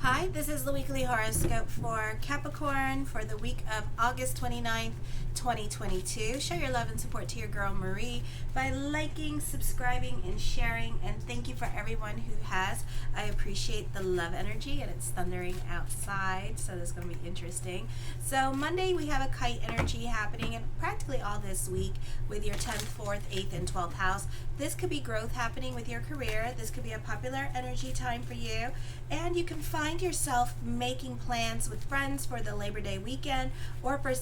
Hi, this is the weekly horoscope for Capricorn for the week of August 29th, 2022. Show your love and support to your girl Marie by liking, subscribing, and sharing. And thank you for everyone who has. I appreciate the love energy, and it's thundering outside, so this is going to be interesting. So Monday we have a kite energy happening, and practically all this week with your 10th, 4th, 8th, and 12th house. This could be growth happening with your career. This could be a popular energy time for you, and you can find yourself making plans with friends for the Labor Day weekend, or for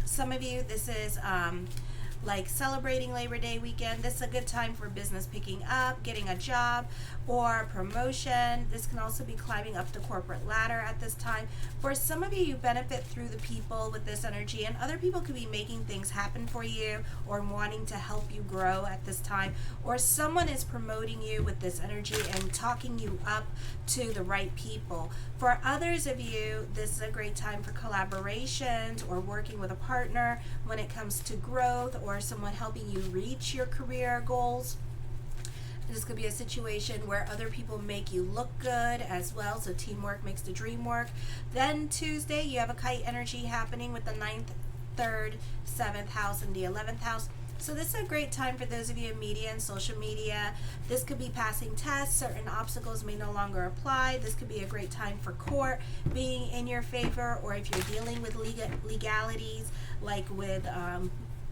some of you this is like celebrating Labor Day weekend. This is a good time for business picking up, getting a job or promotion. This can also be climbing up the corporate ladder at this time. For some of you, you benefit through the people with this energy, and other people could be making things happen for you or wanting to help you grow at this time, or someone is promoting you with this energy and talking you up to the right people. For others of you, this is a great time for collaborations or working with a partner when it comes to growth, or someone helping you reach your career goals. This could be a situation where other people make you look good as well, so teamwork makes the dream work. Then Tuesday, you have a kite energy happening with the 9th, 3rd, 7th house, and the 11th house. So this is a great time for those of you in media and social media. This could be passing tests. Certain obstacles may no longer apply. This could be a great time for court being in your favor, or if you're dealing with legalities, like with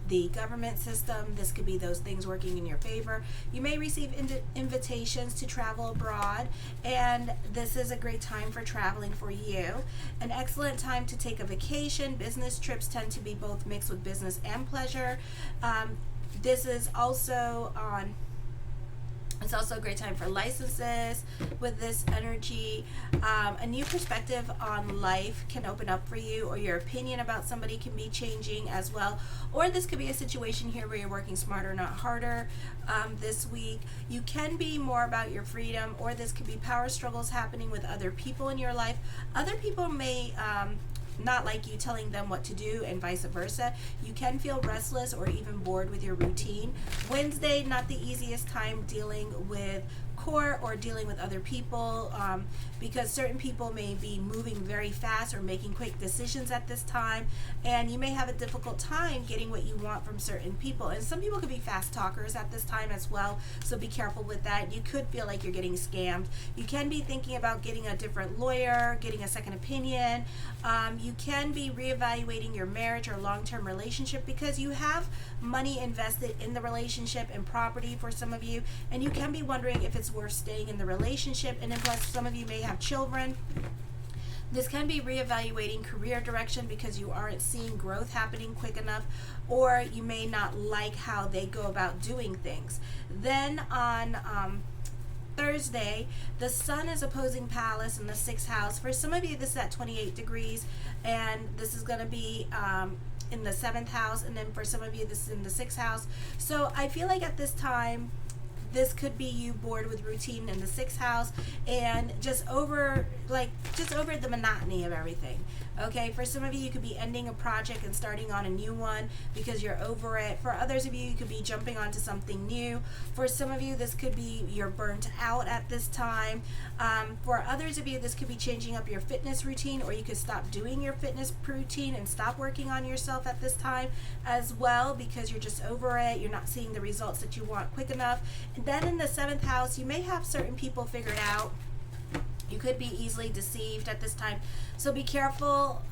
the government system, this could be those things working in your favor. You may receive invitations to travel abroad, and this is a great time for traveling for you. An excellent time to take a vacation. Business trips tend to be both mixed with business and pleasure. This is also on It's also a great time for licenses with this energy. A new perspective on life can open up for you, or your opinion about somebody can be changing as well. Or this could be a situation here where you're working smarter, not harder this week. You can be more about your freedom, or this could be power struggles happening with other people in your life. Other people may not like you telling them what to do, and vice versa. You can feel restless or even bored with your routine. Wednesday, not the easiest time dealing with court or dealing with other people, because certain people may be moving very fast or making quick decisions at this time, and you may have a difficult time getting what you want from certain people. And some people could be fast talkers at this time as well, so be careful with that. You could feel like you're getting scammed. You can be thinking about getting a different lawyer, getting a second opinion. You can be reevaluating your marriage or long-term relationship, because you have money invested in the relationship and property for some of you, and you can be wondering if it's worth staying in the relationship. And then plus, some of you may have children. This can be reevaluating career direction, because you aren't seeing growth happening quick enough, or you may not like how they go about doing things. Then on Thursday, the sun is opposing Pallas in the 6th house. For some of you, this is at 28 degrees, and this is going to be in the 7th house, and then for some of you, this is in the 6th house. So I feel like at this time, this could be you bored with routine in the 6th house, and just over the monotony of everything. Okay, for some of you, you could be ending a project and starting on a new one because you're over it. For others of you, you could be jumping onto something new. For some of you, this could be you're burnt out at this time. For others of you, this could be changing up your fitness routine, or you could stop doing your fitness routine and stop working on yourself at this time as well, because you're just over it. You're not seeing the results that you want quick enough. And then in the 7th house, you may have certain people figured out. You could be easily deceived at this time. So be careful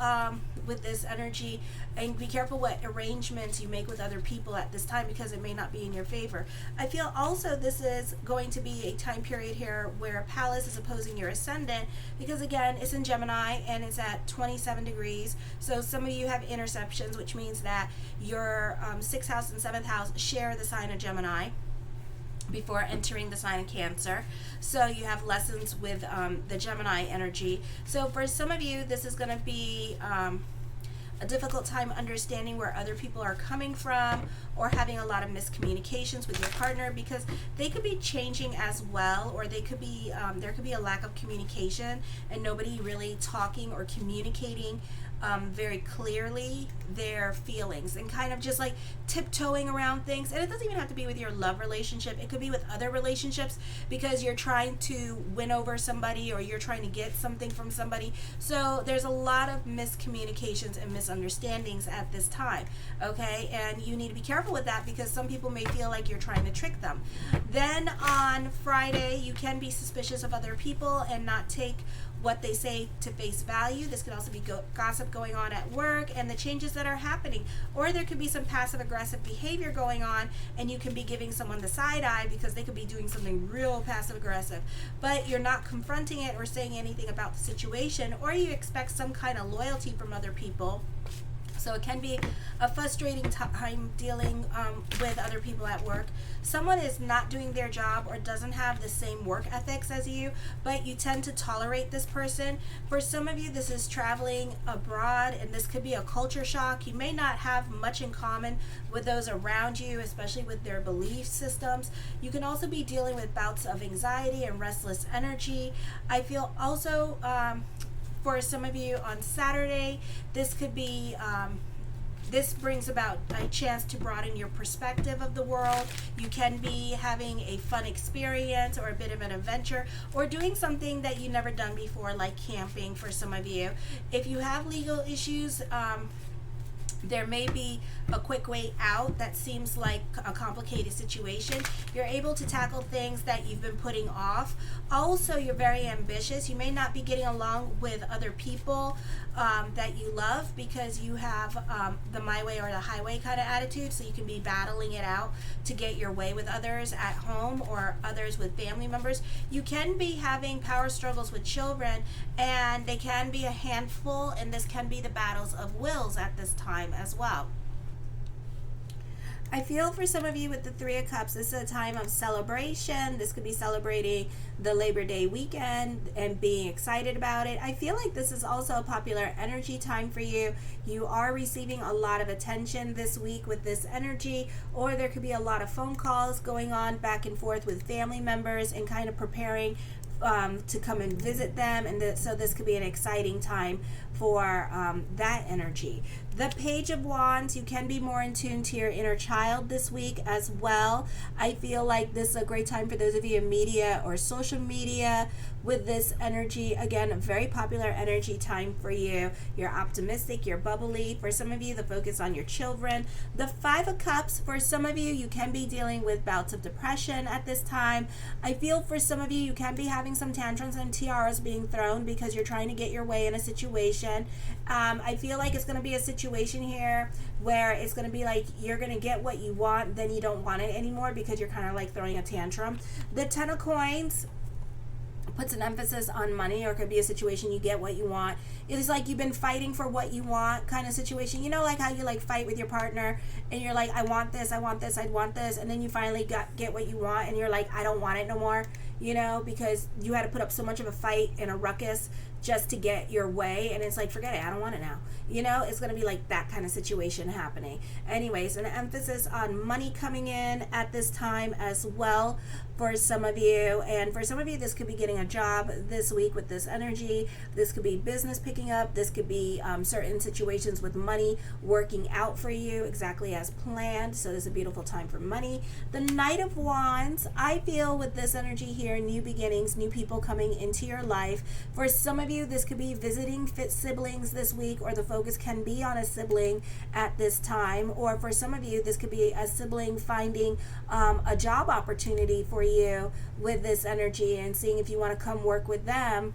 with this energy, and be careful what arrangements you make with other people at this time, because it may not be in your favor. I feel also this is going to be a time period here where Pallas is opposing your ascendant, because again, it's in Gemini and it's at 27 degrees. So some of you have interceptions, which means that your 6th house and 7th house share the sign of Gemini before entering the sign of Cancer. So you have lessons with the Gemini energy. So for some of you, this is going to be a difficult time understanding where other people are coming from, or having a lot of miscommunications with your partner, because they could be changing as well, or they could be there could be a lack of communication and nobody really talking or communicating very clearly their feelings, and kind of just like tiptoeing around things. And it doesn't even have to be with your love relationship, it could be with other relationships, because you're trying to win over somebody or you're trying to get something from somebody. So there's a lot of miscommunications and misunderstandings at this time, okay? And you need to be careful with that, because some people may feel like you're trying to trick them. Then on Friday, you can be suspicious of other people and not take what they say to face value. This could also be gossip going on at work and the changes that are happening. Or there could be some passive aggressive behavior going on, and you can be giving someone the side eye because they could be doing something real passive aggressive. But you're not confronting it or saying anything about the situation, or you expect some kind of loyalty from other people. So it can be a frustrating time dealing with other people at work. Someone is not doing their job or doesn't have the same work ethics as you, but you tend to tolerate this person. For some of you, this is traveling abroad, and this could be a culture shock. You may not have much in common with those around you, especially with their belief systems. You can also be dealing with bouts of anxiety and restless energy. I feel also for some of you on Saturday, this could be this brings about a chance to broaden your perspective of the world. You can be having a fun experience or a bit of an adventure, or doing something that you've never done before, like camping for some of you. If you have legal issues, there may be a quick way out that seems like a complicated situation. You're able to tackle things that you've been putting off. Also, you're very ambitious. You may not be getting along with other people that you love, because you have the my way or the highway kind of attitude, so you can be battling it out to get your way with others at home or others with family members. You can be having power struggles with children, and they can be a handful, and this can be the battles of wills at this time as well. I feel for some of you with the Three of Cups, this is a time of celebration. This could be celebrating the Labor Day weekend and being excited about it. I feel like this is also a popular energy time for you. You are receiving a lot of attention this week with this energy, or there could be a lot of phone calls going on back and forth with family members and kind of preparing to come and visit them, and so this could be an exciting time for that energy. The Page of Wands, you can be more in tune to your inner child this week as well. I feel like this is a great time for those of you in media or social media with this energy. Again, a very popular energy time for you. You're optimistic, you're bubbly. For some of you, the focus on your children. The Five of Cups, for some of you, you can be dealing with bouts of depression at this time. I feel for some of you, you can be having some tantrums and tiaras being thrown because you're trying to get your way in a situation. I feel like it's going to be a situation here where it's going to be like you're going to get what you want, then you don't want it anymore because you're kind of like throwing a tantrum. The Ten of Coins puts an emphasis on money, or it could be a situation you get what you want. It's like you've been fighting for what you want kind of situation. You know, like how you like fight with your partner and you're like, I want this, I want this, I want this, and then you finally get what you want and you're like, I don't want it no more, you know, because you had to put up so much of a fight and a ruckus just to get your way, and it's like, forget it, I don't want it now. You know, it's going to be like that kind of situation happening. Anyways, an emphasis on money coming in at this time as well for some of you. And for some of you, this could be getting a job this week with this energy. This could be business picking up. This could be certain situations with money working out for you exactly as planned. So this is a beautiful time for money. The Knight of Wands, I feel with this energy here, new beginnings, new people coming into your life. For some of you, this could be visiting fit siblings this week, or the focus can be on a sibling at this time. Or for some of you, this could be a sibling finding a job opportunity for you with this energy and seeing if you want to come work with them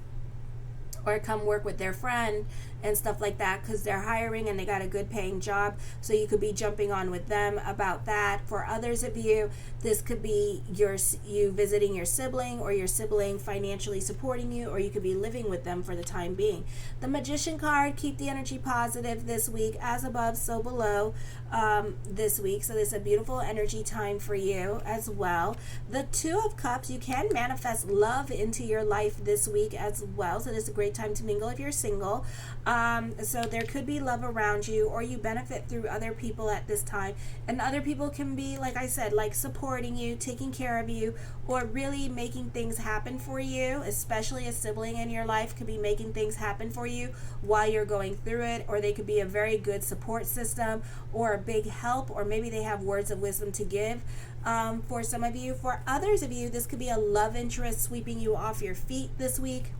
or come work with their friend and stuff like that, because they're hiring and they got a good paying job, so you could be jumping on with them about that. For others of you, this could be you visiting your sibling, or your sibling financially supporting you, or you could be living with them for the time being. The Magician card, keep the energy positive this week, as above so below this week. So this is a beautiful energy time for you as well. The Two of Cups, you can manifest love into your life this week as well, so this is a great great time to mingle if you're single. So there could be love around you, or you benefit through other people at this time. And other people can be, like I said, like supporting you, taking care of you, or really making things happen for you. Especially a sibling in your life could be making things happen for you while you're going through it, or they could be a very good support system or a big help, or maybe they have words of wisdom to give. For some of you. For others of you, this could be a love interest sweeping you off your feet this week.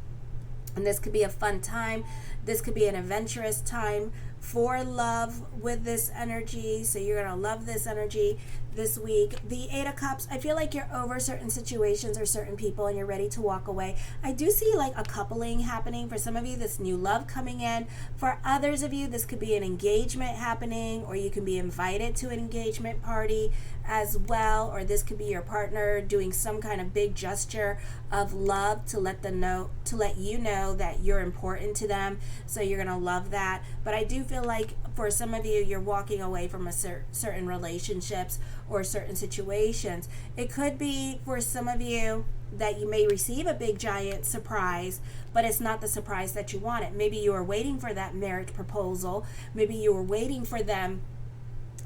And this could be a fun time. This could be an adventurous time for love with this energy. So you're going to love this energy this week. The Eight of Cups, I feel like you're over certain situations or certain people and you're ready to walk away. I do see like a coupling happening. For some of you, this new love coming in. For others of you, this could be an engagement happening, or you can be invited to an engagement party as well, or this could be your partner doing some kind of big gesture of love to let you know that you're important to them. So you're going to love that. But I do feel like for some of you, you're walking away from certain relationships or certain situations. It could be for some of you that you may receive a big giant surprise, but it's not the surprise that you wanted. Maybe you were waiting for that marriage proposal. Maybe you were waiting for them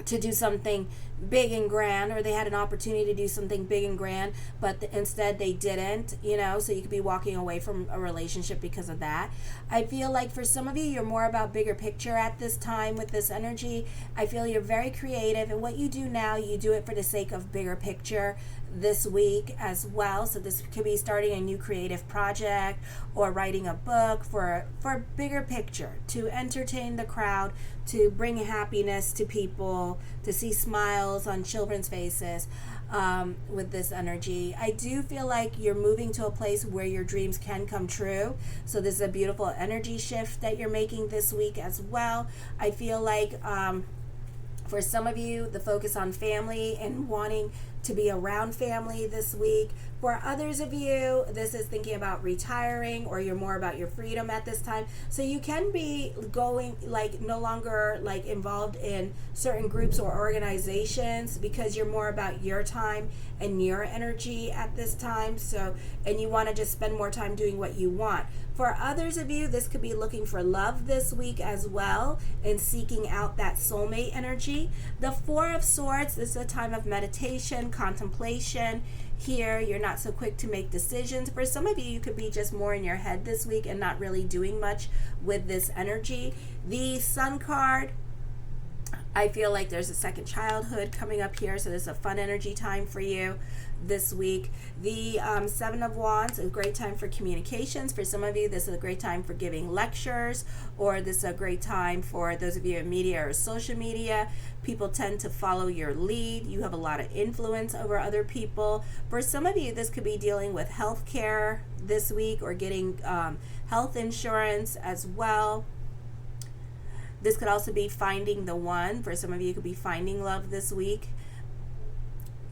to do something big and grand, or they had an opportunity to do something big and grand, but instead they didn't, so you could be walking away from a relationship because of that. I feel like for some of you, you're more about bigger picture at this time with this energy. I feel you're very creative, and what you do now, you do it for the sake of bigger picture this week as well. So this could be starting a new creative project or writing a book for bigger picture, to entertain the crowd, to bring happiness to people, to see smiles on children's faces with this energy. I do feel like you're moving to a place where your dreams can come true. So this is a beautiful energy shift that you're making this week as well. I feel like for some of you, the focus on family and wanting to be around family this week. For others of you, this is thinking about retiring, or you're more about your freedom at this time. So you can be going no longer involved in certain groups or organizations, because you're more about your time and your energy at this time. So, and you want to just spend more time doing what you want. For others of you, this could be looking for love this week as well, and seeking out that soulmate energy. The Four of Swords, this is a time of meditation, contemplation. Here, you're not so quick to make decisions. For some of you, you could be just more in your head this week and not really doing much with this energy. The Sun card, I feel like there's a second childhood coming up here, so this is a fun energy time for you this week. The Seven of Wands, a great time for communications. For some of you, this is a great time for giving lectures, or this is a great time for those of you in media or social media. People tend to follow your lead. You have a lot of influence over other people. For some of you, this could be dealing with health care this week, or getting health insurance as well. This could also be finding the one. For some of you, it could be finding love this week.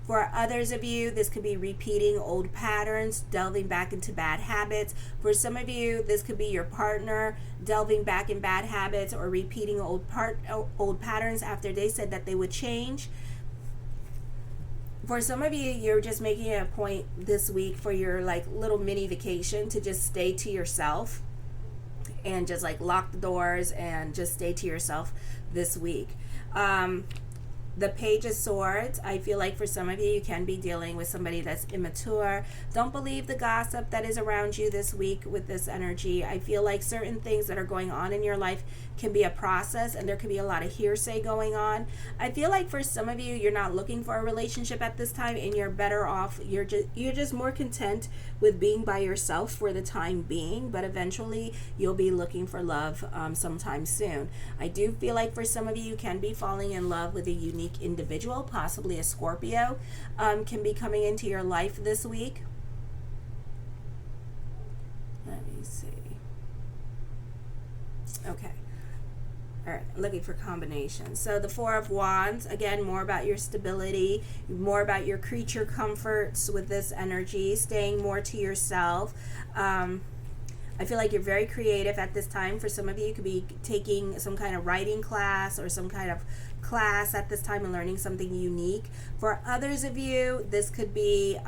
For others of you, this could be repeating old patterns, delving back into bad habits. For some of you, this could be your partner delving back in bad habits, or repeating old patterns after they said that they would change. For some of you, you're just making it a point this week for your little mini vacation to just stay to yourself, and just lock the doors and just stay to yourself this week. The Page of Swords, I feel like for some of you, you can be dealing with somebody that's immature. Don't believe the gossip that is around you this week with this energy. I feel like certain things that are going on in your life can be a process, and there could be a lot of hearsay going on. I feel like for some of you, you're not looking for a relationship at this time, and you're better off. You're just more content with being by yourself for the time being, but eventually you'll be looking for love sometime soon. I do feel like for some of you, you can be falling in love with a unique individual, possibly a Scorpio, can be coming into your life this week. Let me see. Okay. All right, looking for combinations. So the Four of Wands, again, more about your stability, more about your creature comforts with this energy, staying more to yourself. I feel like you're very creative at this time. For some of you, you could be taking some kind of writing class or some kind of class at this time and learning something unique. For others of you, this could be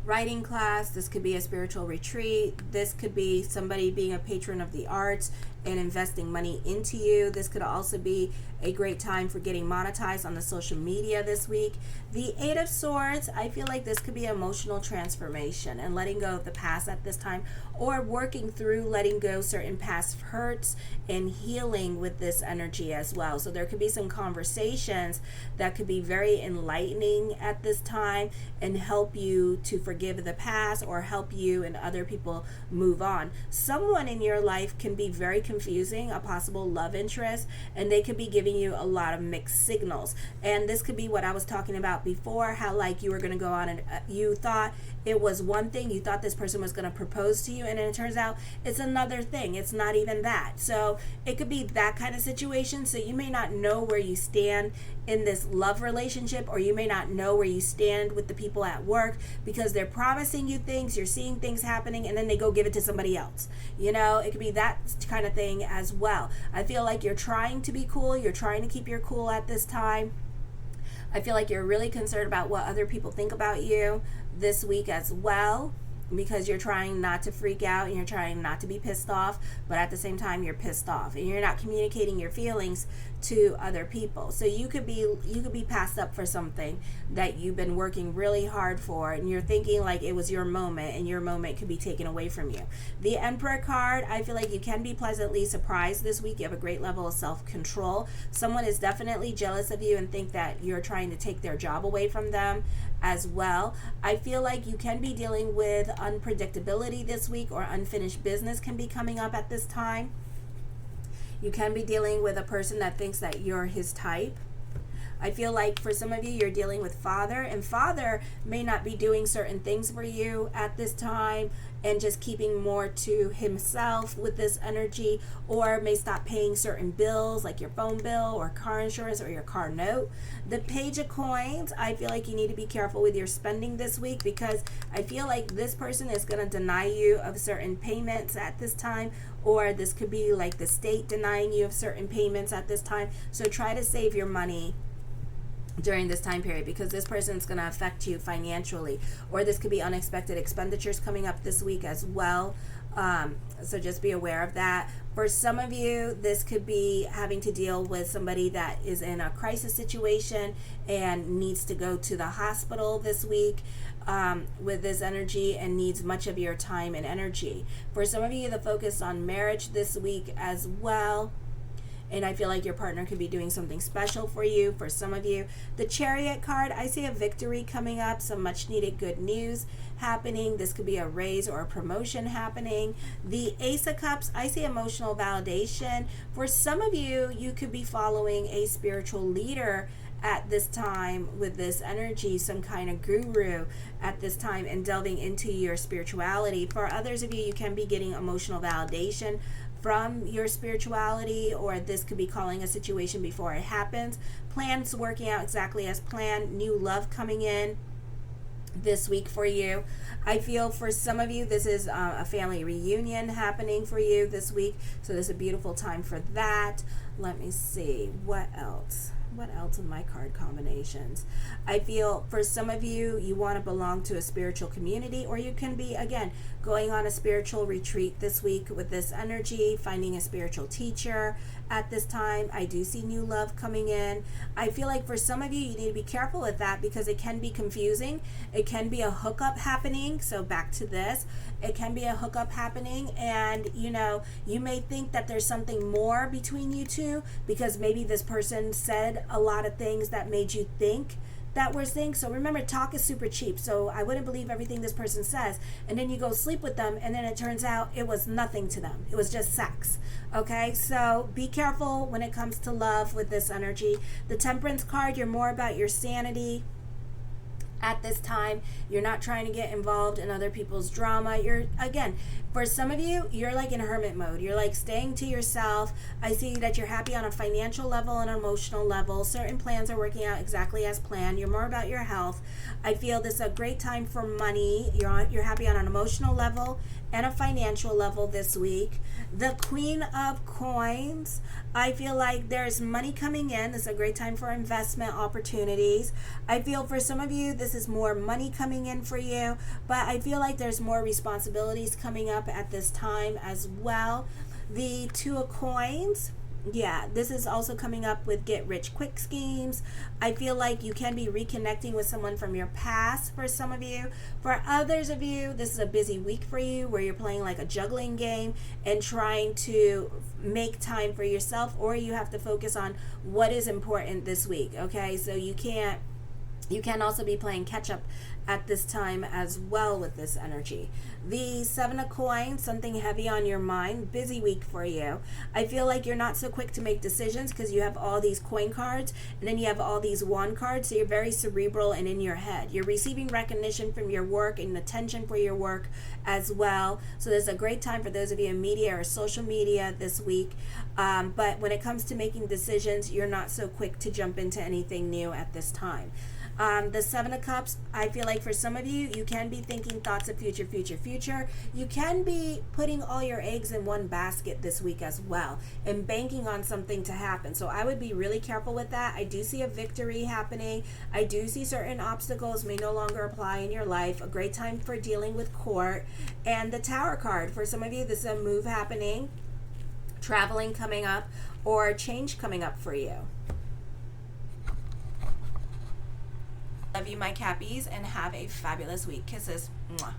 writing class. This could be a spiritual retreat. This could be somebody being a patron of the arts and investing money into you. This could also be a great time for getting monetized on the social media this week. The Eight of Swords, I feel like this could be emotional transformation and letting go of the past at this time, or working through letting go certain past hurts and healing with this energy as well. So there could be some conversations that could be very enlightening at this time and help you to forgive the past or help you and other people move on. Someone in your life can be very confusing, a possible love interest, and they could be giving you a lot of mixed signals. And this could be what I was talking about before, how like you were going to go on and you thought it was one thing, you thought this person was going to propose to you, and then it turns out it's another thing. It's not even that. So it could be that kind of situation. So you may not know where you stand in this love relationship, or you may not know where you stand with the people at work, because they're promising you things, you're seeing things happening, and then they go give it to somebody else. You know, it could be that kind of thing as well. I feel like you're trying to be cool, you're trying to keep your cool at this time. I feel like you're really concerned about what other people think about you this week as well, because you're trying not to freak out and you're trying not to be pissed off, but at the same time you're pissed off and you're not communicating your feelings to other people. So you could be passed up for something that you've been working really hard for, and you're thinking like it was your moment, and your moment could be taken away from you. The Emperor card, I feel like you can be pleasantly surprised this week. You have a great level of self-control. Someone is definitely jealous of you and think that you're trying to take their job away from them as well. I feel like you can be dealing with unpredictability this week, or unfinished business can be coming up at this time. You can be dealing with a person that thinks that you're his type. I feel like for some of you, you're dealing with father, and father may not be doing certain things for you at this time and just keeping more to himself with this energy, or may stop paying certain bills like your phone bill or car insurance or your car note. The Page of Coins, I feel like you need to be careful with your spending this week, because I feel like this person is going to deny you of certain payments at this time, or this could be like the state denying you of certain payments at this time. So try to save your money during this time period, because this person's going to affect you financially, or this could be unexpected expenditures coming up this week as well. So just be aware of that. For some of you, this could be having to deal with somebody that is in a crisis situation and needs to go to the hospital this week with this energy, and needs much of your time and energy. For some of you, the focus on marriage this week as well. And I feel like your partner could be doing something special for you. For some of you, the Chariot card, I see a victory coming up, some much needed good news happening. This could be a raise or a promotion happening. The Ace of Cups, I see emotional validation. For some of you, you could be following a spiritual leader at this time with this energy, some kind of guru at this time, and delving into your spirituality. For others of you, you can be getting emotional validation from your spirituality, or this could be calling a situation before it happens. Plans working out exactly as planned. New love coming in this week for you. I feel for some of you, this is a family reunion happening for you this week. So this is a beautiful time for that. Let me see. What else in my card combinations? I feel for some of you, you want to belong to a spiritual community, or you can be, again, going on a spiritual retreat this week with this energy, finding a spiritual teacher at this time. I do see new love coming in. I feel like for some of you, you need to be careful with that, because it can be confusing. It can be a hookup happening. So back to this, it can be a hookup happening, and you may think that there's something more between you two, because maybe this person said a lot of things that made you think that were things. So remember, talk is super cheap. So I wouldn't believe everything this person says, and then you go sleep with them, and then it turns out it was nothing to them. It was just sex. Okay, so be careful when it comes to love with this energy. The Temperance card, you're more about your sanity at this time. You're not trying to get involved in other people's drama. You're, again, For some of you, you're like in hermit mode. You're like staying to yourself. I see that you're happy on a financial level and emotional level. Certain plans are working out exactly as planned. You're more about your health. I feel this is a great time for money. You're happy on an emotional level and a financial level this week. The Queen of Coins, I feel like there's money coming in. This is a great time for investment opportunities. I feel for some of you, this is more money coming in for you, but I feel like there's more responsibilities coming up at this time as well. The Two of Coins, yeah, this is also coming up with get rich quick schemes. I feel like you can be reconnecting with someone from your past for some of you. For others of you, this is a busy week for you where you're playing like a juggling game and trying to make time for yourself, or you have to focus on what is important this week. Okay, so you can also be playing catch up at this time as well with this energy. The Seven of Coins, something heavy on your mind, busy week for you. I feel like you're not so quick to make decisions because you have all these coin cards and then you have all these wand cards, so you're very cerebral and in your head. You're receiving recognition from your work and attention for your work as well. So there's a great time for those of you in media or social media this week. But when it comes to making decisions, you're not so quick to jump into anything new at this time. The Seven of Cups, I feel like for some of you, you can be thinking thoughts of future. You can be putting all your eggs in one basket this week as well and banking on something to happen. So I would be really careful with that. I do see a victory happening. I do see certain obstacles may no longer apply in your life. A great time for dealing with court. And the Tower card, for some of you, this is a move happening, traveling coming up, or change coming up for you. Love you, my Cappies, and have a fabulous week. Kisses. Mwah.